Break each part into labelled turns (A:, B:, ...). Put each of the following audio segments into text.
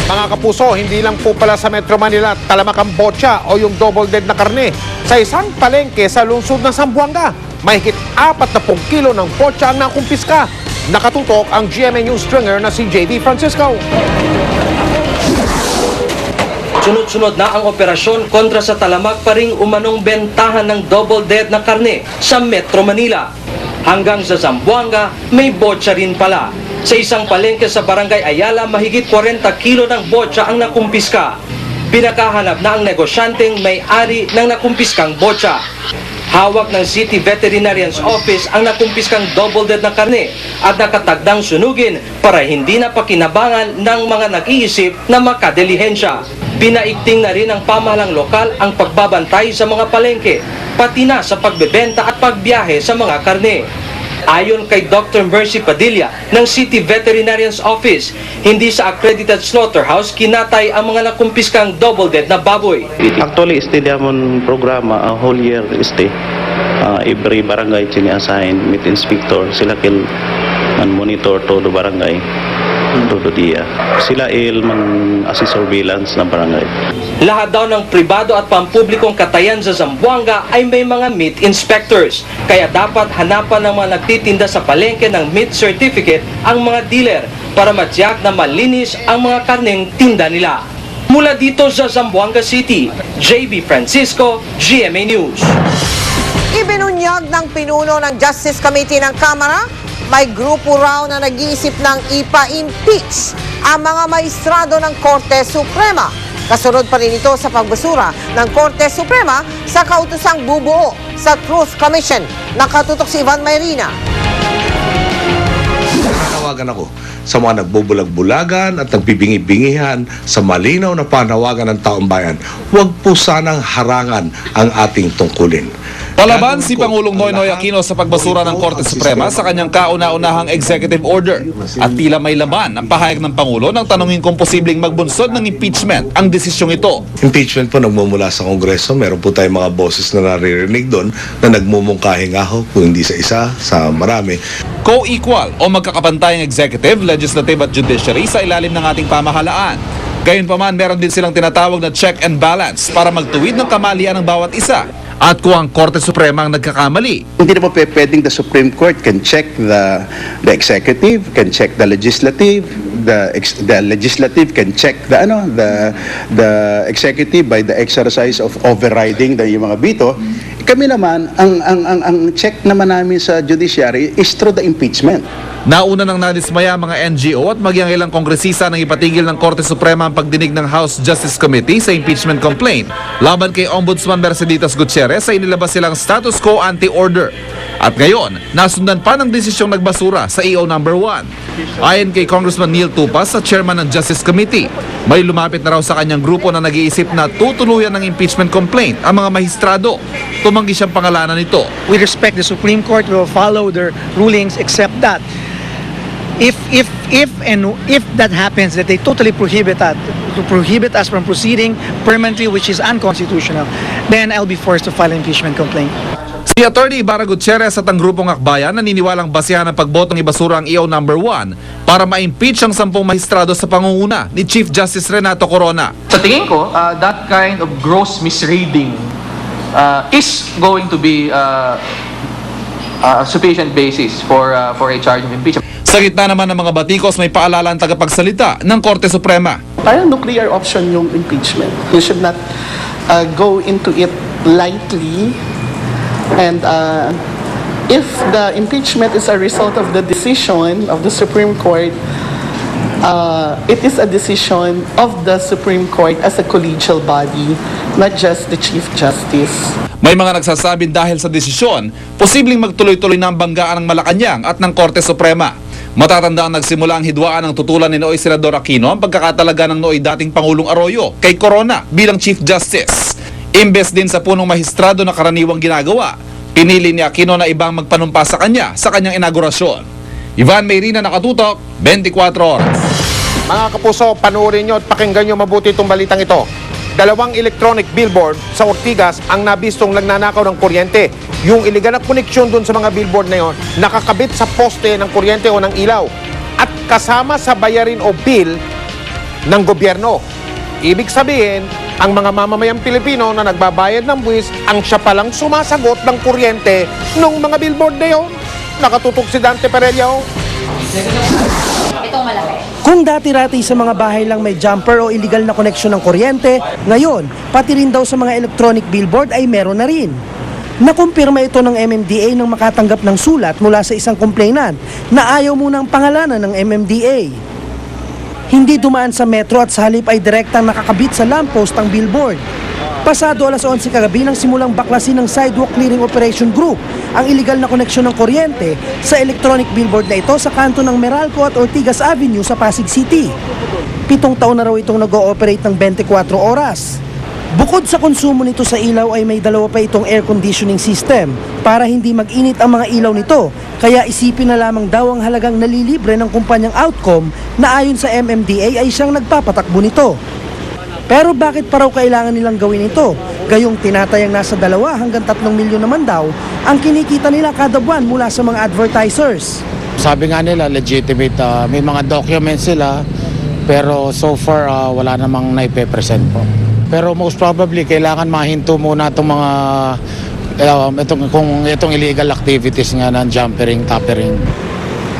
A: Mga kapuso, hindi lang po pala sa Metro Manila talamak ang botya o yung double dead na karne. Sa isang palengke sa lungsod ng Zamboanga, mahigit 40 kilo ng botya ang nakumpiska. Nakatutok ang GMA News stringer na si JD Francisco.
B: Sunod-sunod na ang operasyon kontra sa talamak pa ring umanong bentahan ng double dead na karne sa Metro Manila. Hanggang sa Zamboanga, may botya rin pala. Sa isang palengke sa Barangay Ayala, mahigit 40 kilo ng botya ang nakumpiska. Pinakahanap na ang negosyanteng may-ari ng nakumpiskang botya. Hawak ng City Veterinarian's Office ang nakumpiskang double dead na karne at nakatagdang sunugin para hindi na pakinabangan ng mga nag-iisip na makadilihensya. Pinaigting na rin ng pamahalang lokal ang pagbabantay sa mga palengke, pati na sa pagbebenta at pagbiyahe sa mga karne. Ayon kay Dr. Mercy Padilla ng City Veterinarian's Office, hindi sa accredited slaughterhouse kinatay ang mga nakumpiskang double dead na baboy.
C: Actually, stay diamond programa, a whole year stay. Every barangay sini-assign meat inspector, sila kil man monitor to the barangay. Todo dia. Sila man assist surveillance ng barangay.
B: Lahat daw ng pribado at pampublikong katayan sa Zamboanga ay may mga meat inspectors. Kaya dapat hanapan ng mga nagtitinda sa palengke ng meat certificate ang mga dealer para matiyak na malinis ang mga karneng tinda nila. Mula dito sa Zamboanga City, JB Francisco, GMA News.
D: Ibinunyag ng pinuno ng Justice Committee ng Kamara, may grupo raw na nag-iisip ng ipa-impeach ang mga maestrado ng Korte Suprema. Kasunod pa rin ito sa pagbasura ng Korte Suprema sa kautosang bubuo sa Truth Commission. Nakatutok si Ivan Mayrina.
E: Nanawagan ako sa mga nagbubulag-bulagan at nagbibingi-bingihan sa malinaw na panawagan ng taong bayan. Huwag po sanang harangan ang ating tungkulin.
F: Palaban si Pangulong Noynoy Aquino sa pagbasura ng Korte Suprema sa kanyang kauna-unahang executive order. At tila may laman ang pahayag ng Pangulo nang tanungin kung posibleng magbunsod ng impeachment ang desisyong ito.
E: Impeachment po nagmumula sa Kongreso. Meron po tayong mga boses na naririnig doon na nagmumungkahi nga ho, kung hindi sa isa, sa marami.
F: Co-equal o magkakapantayang executive, legislative at judiciary sa ilalim ng ating pamahalaan. Gayunpaman, meron din silang tinatawag na check and balance para magtuwid ng kamalian ng bawat isa. At kung ang Korte Suprema ang nagkakamali,
G: hindi naman pwedeng the Supreme Court can check the executive, can check the legislative, the legislative can check the executive by the exercise of overriding yung mga veto. Kami naman ang check naman namin sa judiciary is through the impeachment.
F: nauna nang nadismaya mga NGO at maging ilang kongresista nang ipatigil ng Korte Suprema ang pagdinig ng House Justice Committee sa impeachment complaint laban kay Ombudsman Merceditas Gutierrez sa inilabas silang status quo anti-order. At ngayon, nasundan pa ng desisyong nagbasura sa EO number 1. Ayon kay Congressman Neil Tupas, sa chairman ng Justice Committee, may lumapit na raw sa kanyang grupo na nag-iisip na tutuluyan ng impeachment complaint ang mga mahistrado. Tumanggi siyang pangalanan nito.
H: We respect the Supreme Court will follow their rulings, except that if that happens, that they totally prohibit us from proceeding permanently, which is unconstitutional, then I'll be forced to file an impeachment complaint.
F: Si Atty. Ibarra Gutierrez at ang grupong Akbayan naniniwalang basehan ng pagbotong ibasura ang EO number 1 para ma-impeach ang 10 mahistrado sa pangunguna ni Chief Justice Renato Corona.
I: Sa tingin ko, that kind of gross misreading is going to be sufficient basis for a charge of impeachment.
F: Sa gitna naman ng mga batikos, may paalala ang tagapagsalita ng Korte Suprema.
J: Parang nuclear option yung impeachment. You should not go into it lightly. And if the impeachment is a result of the decision of the Supreme Court, it is a decision of the Supreme Court as a collegial body, not just the Chief Justice.
F: May mga nagsasabing dahil sa desisyon, posibleng magtuloy-tuloy na ang banggaan ng Malacanang at ng Korte Suprema. Matatanda ang nagsimula ang hidwaan ng tutulan ni Noy Senador Aquino ang pagkakatalaga ng Noy dating Pangulong Arroyo kay Corona bilang Chief Justice. Imbes din sa punong mahistrado na karaniwang ginagawa, pinili ni Aquino na ibang magpanumpa sa kanya sa kanyang inaugurasyon. Ivan Mayrina, nakatutok, 24 oras.
A: Mga kapuso, panoorin nyo at pakinggan nyo mabuti itong balitang ito. 2 electronic billboard sa Ortigas ang nabistong nagnanakaw ng kuryente. Yung iligal na koneksyon dun sa mga billboard na yon, nakakabit sa poste ng kuryente o ng ilaw. At kasama sa bayarin o bill, ng gobyerno. Ibig sabihin, ang mga mamamayang Pilipino na nagbabayad ng buwis ang siya palang sumasagot ng kuryente ng mga billboard na yun. Nakatutok si Dante Perello.
K: Kung dati-rati sa mga bahay lang may jumper o illegal na koneksyon ng kuryente, ngayon, pati rin daw sa mga electronic billboard ay meron na rin. Nakumpirma ito ng MMDA nang makatanggap ng sulat mula sa isang complainant na ayaw munang pangalanan ng MMDA. Hindi dumaan sa metro at sa halip ay direktang nakakabit sa lamppost ang billboard. Pasado alas 11 kagabi nang simulang baklasin ng Sidewalk Clearing Operation Group ang illegal na koneksyon ng kuryente sa electronic billboard na ito sa kanto ng Meralco at Ortigas Avenue sa Pasig City. 7 taon na raw itong nag-ooperate ng 24 oras. Bukod sa konsumo nito sa ilaw ay may dalawa pa itong air conditioning system para hindi mag-init ang mga ilaw nito. Kaya isipin na lamang daw ang halagang nalilibre ng kumpanyang Outcome na ayon sa MMDA ay siyang nagpapatakbo nito. Pero bakit pa raw kailangan nilang gawin ito? Gayong tinatayang nasa 2 hanggang 3 milyon naman daw ang kinikita nila kada buwan mula sa mga advertisers.
L: Sabi nga nila legitimate, may mga documents sila pero so far wala namang naipe-present po. Pero most probably kailangan mahinto muna itong mga itong illegal activities nga ng jumpering, tappering.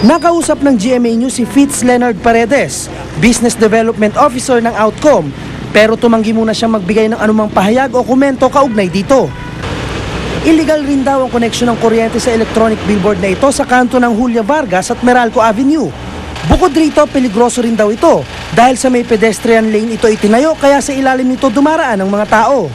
K: Nakausap ng GMA News si Fitz Leonard Paredes, Business Development Officer ng Outcome, pero tumanggi muna siyang magbigay ng anumang pahayag o komento kaugnay dito. Illegal rin daw ang koneksyon ng kuryente sa electronic billboard na ito sa kanto ng Julia Vargas at Meralco Avenue. Bukod rito, peligroso rin daw ito dahil sa may pedestrian lane ito itinayo kaya sa ilalim nito dumaraan ang mga tao.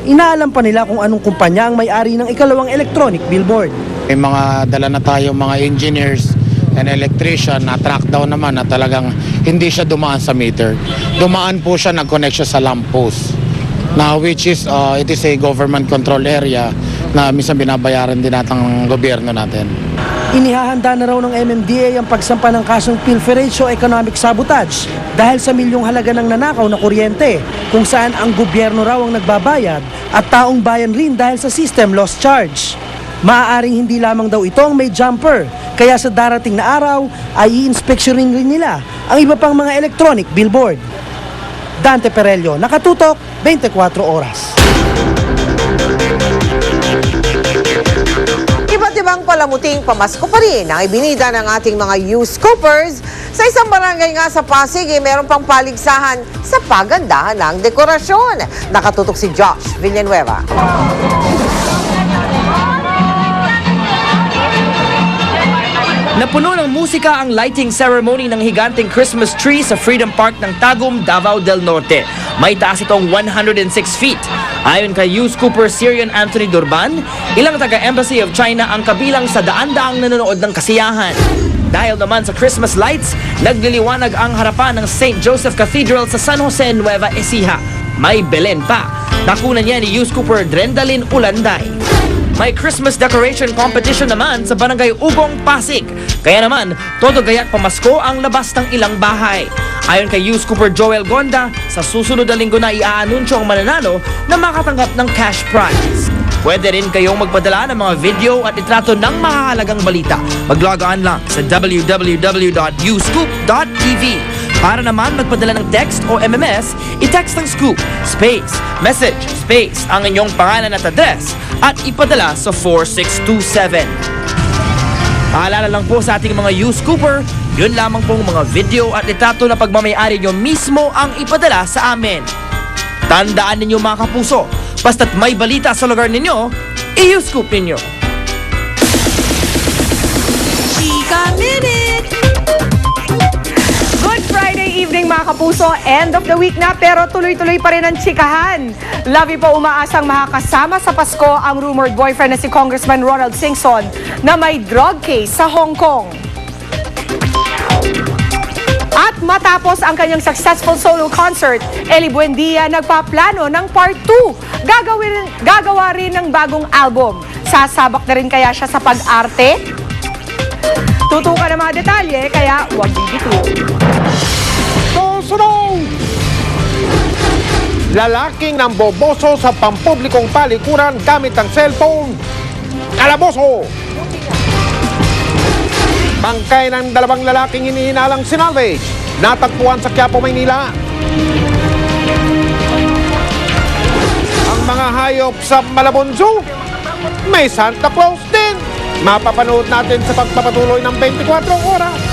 K: Inaalam pa nila kung anong kumpanya ang may-ari ng ikalawang electronic billboard.
L: May mga dala na tayo mga engineers and electrician na track down naman na talagang hindi siya dumaan sa meter. Dumaan po siya, nag-connect siya sa lamppost. Na which is, it is a government control area na minsan binabayaran din natin ng gobyerno natin.
K: Inihahanda na raw ng MMDA ang pagsampa ng kasong pilferage o economic sabotage dahil sa milyong halaga ng nanakaw na kuryente kung saan ang gobyerno raw ang nagbabayad at taong bayan rin dahil sa system loss charge. Maaaring hindi lamang daw ito ang may jumper kaya sa darating na araw ay i-inspeksyonin rin nila ang iba pang mga electronic billboard. Dante Perello, Nakatutok, 24 Oras.
D: Iba't ibang palamuting pamasko pa rin ang ibinida ng ating mga youth scoopers. Sa isang barangay nga sa Pasig, meron pang paligsahan sa pagandahan ng dekorasyon. Nakatutok si Josh Villanueva.
M: Napuno ng musika ang lighting ceremony ng higanteng Christmas tree sa Freedom Park ng Tagum, Davao del Norte. May taas itong 106 feet. Ayon kay Youth Scooper Syrian Anthony Durban, ilang taga-Embassy of China ang kabilang sa daan-daang nanonood ng kasiyahan. Dahil naman sa Christmas lights, nagliliwanag ang harapan ng St. Joseph Cathedral sa San Jose, Nueva Ecija. May Belen pa. Nakunan niya ni Youth Scooper Drendalin Ulanday. May Christmas decoration competition naman sa Barangay Ugong, Pasig. Kaya naman, todo gayak pamasko ang labas ng ilang bahay. Ayon kay Youth Scooper Joel Gonda, sa susunod na linggo na iaanunsyo ang mananalo na makatanggap ng cash prize. Pwede rin kayong magpadala ng mga video at litrato ng mahalagang balita. Mag-log on lang sa www.uscoop.tv. Para naman magpadala ng text o MMS, i-text ng scoop, space, message, space, ang inyong pangalan at address at ipadala sa 4627. Paalala lang po sa ating mga youth scooper, yun lamang pong mga video at litrato na pagmamayari nyo mismo ang ipadala sa amin. Tandaan ninyo mga kapuso, basta't may balita sa lugar ninyo, i-youth scoop ninyo.
N: Chika Minute! Good Friday evening mga kapuso, end of the week na pero tuloy-tuloy pa rin ang chikahan. Labi po umaasang makakasama sa Pasko ang rumored boyfriend na si Congressman Ronald Singson na may drug case sa Hong Kong. At matapos ang kanyang successful solo concert, Eli Buendia nagpaplano ng part 2. Gagawa rin ng bagong album. Sasabak na rin kaya siya sa pag-arte? Tutukan ang mga detalye, kaya huwag bibito.
A: Susunod! Lalaking ng boboso sa pampublikong palikuran gamit ang cellphone. Kalaboso! Bangkay ng 2 lalaking hinihinalang sinalvage. natagpuan sa Quiapo, Maynila. Ang mga hayop sa Malabon Zoo, may Santa Claus din. Mapapanood natin sa pagpapatuloy ng 24 oras.